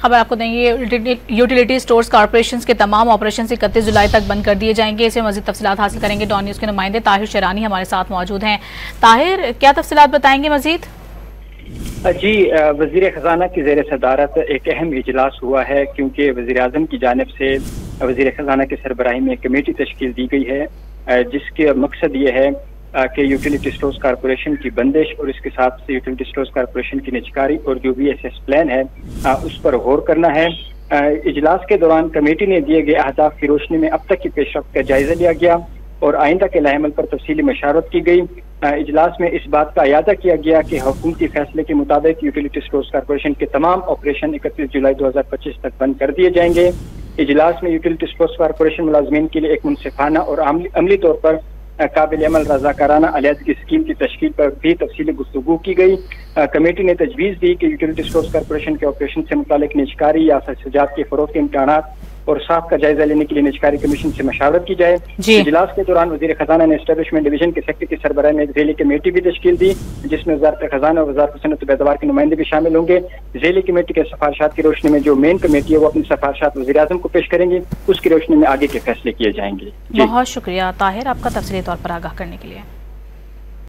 خبر آپ کو دیں گے، یوٹیلیٹی سٹورز کارپوریشن کے تمام آپریشن 31 جولائی تک بند کر دیے جائیں گے۔ اس میں مزید تفصیلات حاصل کریں گے۔ ڈان نیوز کے نمائندے طاہر شیرانی ہمارے ساتھ موجود ہیں۔ طاہر، کیا تفصیلات بتائیں گے مزید؟ جی، وزیر خزانہ کی زیر صدارت ایک اہم اجلاس ہوا ہے، کیونکہ وزیر اعظم کی جانب سے وزیر خزانہ کے سربراہی میں ایک کمیٹی تشکیل دی گئی ہے، جس کے مقصد یہ ہے کہ یوٹیلیٹی سٹورز کارپوریشن کی بندش اور اس کے ساتھ سے یوٹیلیٹی سٹورز کارپوریشن کی نجکاری اور جو VSS پلان ہے اس پر غور کرنا ہے۔ اجلاس کے دوران کمیٹی نے دیے گئے اہداف کی روشنی میں اب تک کی پیش رفت کا جائزہ لیا گیا اور آئندہ کے لائحہ عمل پر تفصیلی مشاورت کی گئی۔ اجلاس میں اس بات کا اعادہ کیا گیا کہ حکومتی فیصلے کے مطابق یوٹیلیٹی سٹورز کارپوریشن کے تمام آپریشن 31 جولائی 2025 تک بند کر دیے جائیں گے۔ اجلاس میں یوٹیلیٹی سٹورز کارپوریشن ملازمین کے لیے ایک منصفانہ اور عملی طور پر قابل عمل رضاکارانہ علیحدگی اسکیم کی تشکیل پر بھی تفصیلی گفتگو کی گئی۔ کمیٹی نے تجویز دی کہ یوٹیلیٹی سٹورز کارپوریشن کے آپریشن سے متعلق نجکاری یا سجات کے فروغ کے امکانات اور صاف کا جائزہ لینے کے لیے نجکاری کمیشن سے مشاورت کی جائے۔ اجلاس کے دوران وزیر خزانہ نے اسٹیبلشمنٹ ڈویژن کے سیکٹری کی سربراہی میں ایک ذیلی کمیٹی بھی تشکیل دی، جس میں وزارت خزانہ اور وزارت صنعت و پیداوار کے نمائندے بھی شامل ہوں گے۔ ذیلی کمیٹی کے سفارشات کی روشنی میں جو مین کمیٹی ہے وہ اپنی سفارشات وزیر اعظم کو پیش کریں گے، اس کی روشنی میں آگے کے فیصلے کیے جائیں گے۔ بہت شکریہ طاہر، آپ کا تفصیلی طور پر آگاہ کرنے کے لیے۔